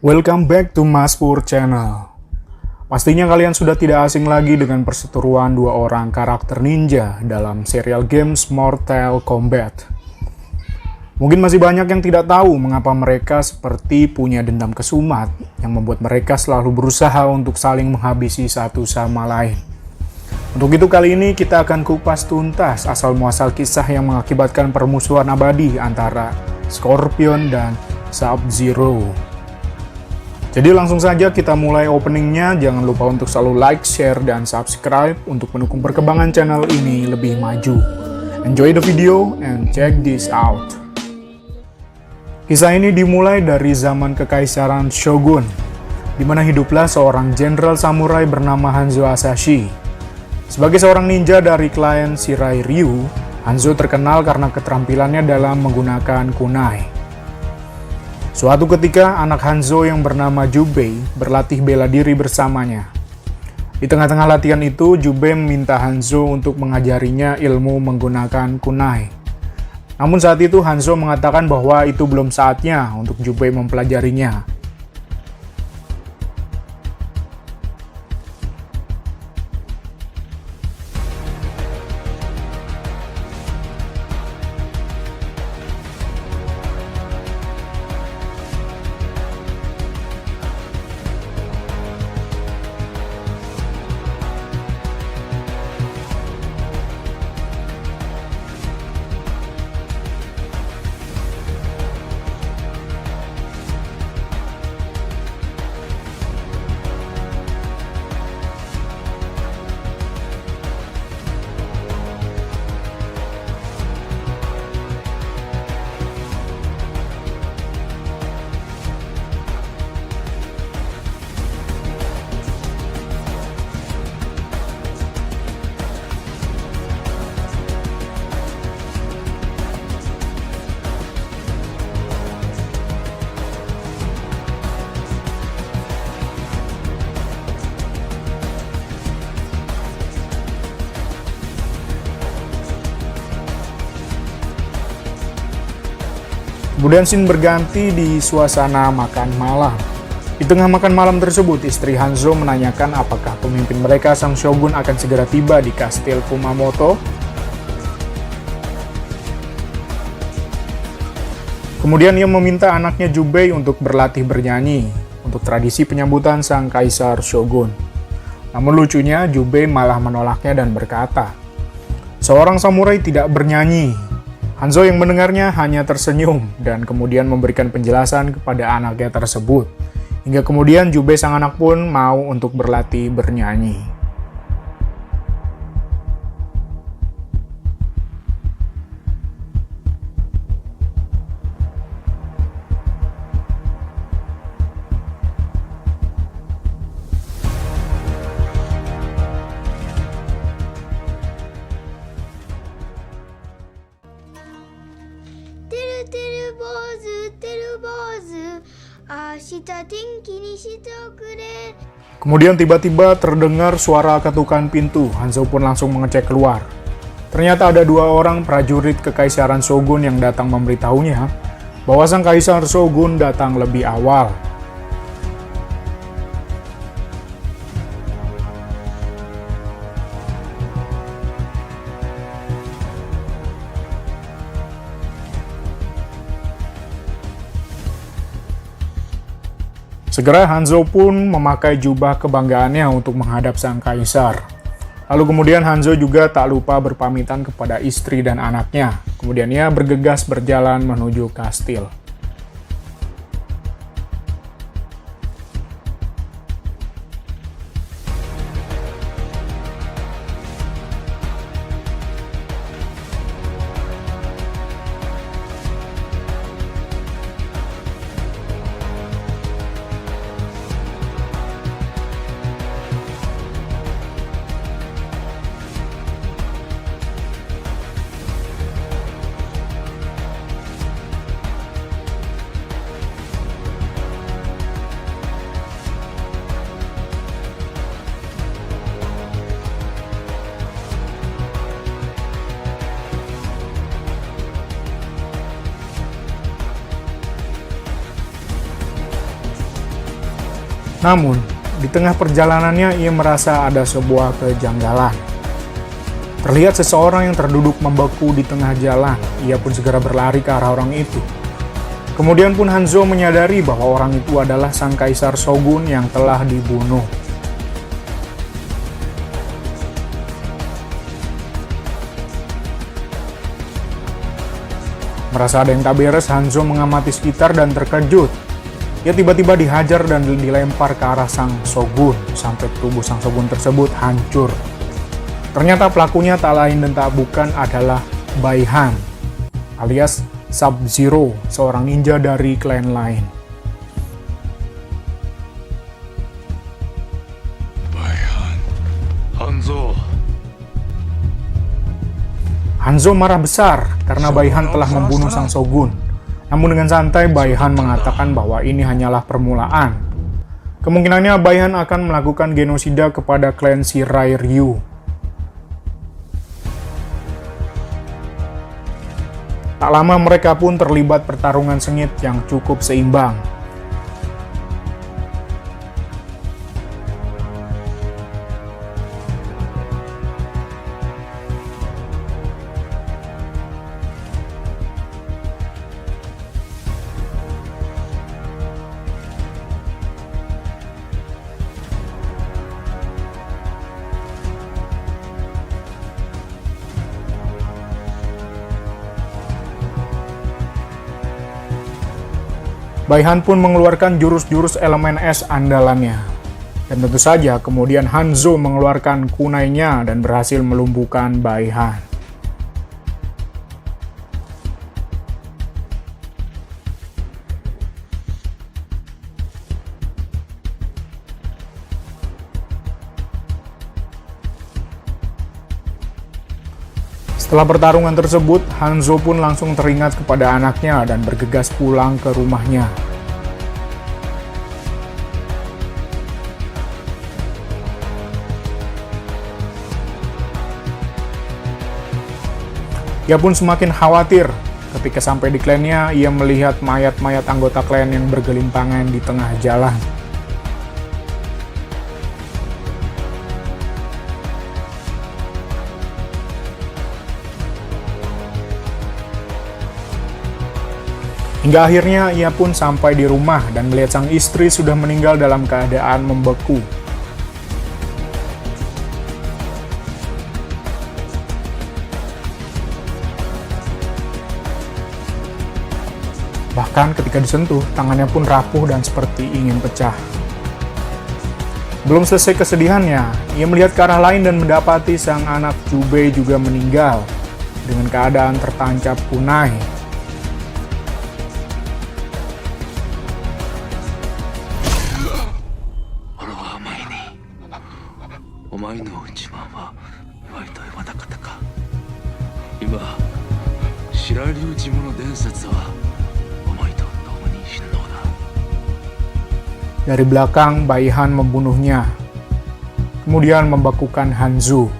Welcome back to Maspur Channel. Pastinya kalian sudah tidak asing lagi dengan perseteruan dua orang karakter ninja dalam serial games Mortal Kombat. Mungkin masih banyak yang tidak tahu mengapa mereka seperti punya dendam kesumat yang membuat mereka selalu berusaha untuk saling menghabisi satu sama lain. Untuk itu kali ini kita akan kupas tuntas asal-muasal kisah yang mengakibatkan permusuhan abadi antara Scorpion dan Sub-Zero. Jadi langsung saja kita mulai openingnya. Jangan lupa untuk selalu like, share, dan subscribe untuk mendukung perkembangan channel ini lebih maju. Enjoy the video and check this out. Kisah ini dimulai dari zaman Kekaisaran Shogun, di mana hiduplah seorang jenderal samurai bernama Hanzo Hasashi. Sebagai seorang ninja dari klan Shirai Ryu, Hanzo terkenal karena keterampilannya dalam menggunakan kunai. Suatu ketika, anak Hanzo yang bernama Jubei berlatih bela diri bersamanya. Di tengah-tengah latihan itu, Jubei meminta Hanzo untuk mengajarinya ilmu menggunakan kunai. Namun saat itu Hanzo mengatakan bahwa itu belum saatnya untuk Jubei mempelajarinya. Kemudian scene berganti di suasana makan malam. Di tengah makan malam tersebut, istri Hanzo menanyakan apakah pemimpin mereka sang shogun akan segera tiba di kastil Kumamoto. Kemudian ia meminta anaknya Jubei untuk berlatih bernyanyi untuk tradisi penyambutan sang kaisar shogun. Namun lucunya, Jubei malah menolaknya dan berkata, "Seorang samurai tidak bernyanyi." Hanzo yang mendengarnya hanya tersenyum dan kemudian memberikan penjelasan kepada anaknya tersebut. Hingga kemudian Jubei sang anak pun mau untuk berlatih bernyanyi. Kemudian tiba-tiba terdengar suara ketukan pintu. Hanzo pun langsung mengecek keluar. Ternyata ada dua orang prajurit Kekaisaran Shogun yang datang memberitahunya bahwa sang kaisar Shogun datang lebih awal. Segera Hanzo pun memakai jubah kebanggaannya untuk menghadap sang kaisar. Lalu kemudian Hanzo juga tak lupa berpamitan kepada istri dan anaknya. Kemudian ia bergegas berjalan menuju kastil. Namun, di tengah perjalanannya ia merasa ada sebuah kejanggalan. Terlihat seseorang yang terduduk membeku di tengah jalan. Ia pun segera berlari ke arah orang itu. Kemudian pun Hanzo menyadari bahwa orang itu adalah sang kaisar Shogun yang telah dibunuh. Merasa ada yang tak beres, Hanzo mengamati sekitar dan terkejut. Ia tiba-tiba dihajar dan dilempar ke arah sang Shogun, sampai tubuh sang Shogun tersebut hancur. Ternyata pelakunya tak lain dan tak bukan adalah Baihan, alias Sub-Zero, seorang ninja dari klan lain. Baihan, Hanzo. Hanzo marah besar karena Baihan telah membunuh sang Shogun. Namun dengan santai Baihan mengatakan bahwa ini hanyalah permulaan. Kemungkinannya Baihan akan melakukan genosida kepada klan Shirai Ryu. Tak lama mereka pun terlibat pertarungan sengit yang cukup seimbang. Baihan pun mengeluarkan jurus-jurus elemen es andalannya. Dan tentu saja kemudian Hanzo mengeluarkan kunainya dan berhasil melumpuhkan Baihan. Setelah pertarungan tersebut, Hanzo pun langsung teringat kepada anaknya dan bergegas pulang ke rumahnya. Ia pun semakin khawatir ketika sampai di klannya. Ia melihat mayat-mayat anggota klan yang bergelimpangan di tengah jalan. Hingga akhirnya ia pun sampai di rumah dan melihat sang istri sudah meninggal dalam keadaan membeku. Bahkan ketika disentuh, tangannya pun rapuh dan seperti ingin pecah. Belum selesai kesedihannya, ia melihat ke arah lain dan mendapati sang anak Jubei juga meninggal dengan keadaan tertancap kunai. お前の自慢はワイと言わなかったか。今白龍島の伝説はお前と共に死ぬのだ。 Dari belakang, Baihan membunuhnya, kemudian membekukan Hanzo.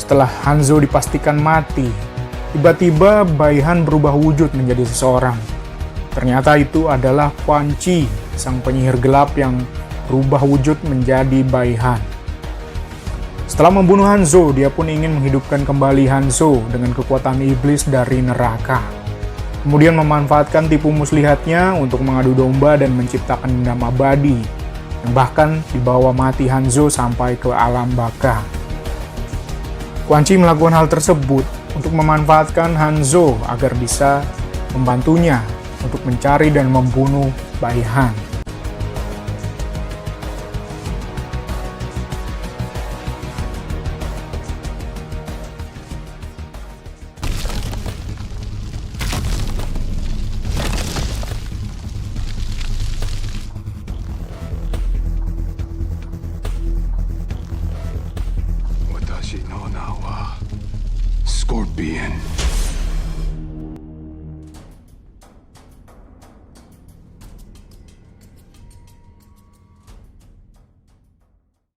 Setelah Hanzo dipastikan mati, tiba-tiba Baihan berubah wujud menjadi seseorang. Ternyata itu adalah Quan Chi, sang penyihir gelap yang berubah wujud menjadi Baihan. Setelah membunuh Hanzo, dia pun ingin menghidupkan kembali Hanzo dengan kekuatan iblis dari neraka. Kemudian memanfaatkan tipu muslihatnya untuk mengadu domba dan menciptakan dendam abadi, yang bahkan dibawa mati Hanzo sampai ke alam baka. Quan Chi melakukan hal tersebut untuk memanfaatkan Hanzo agar bisa membantunya untuk mencari dan membunuh Baihan.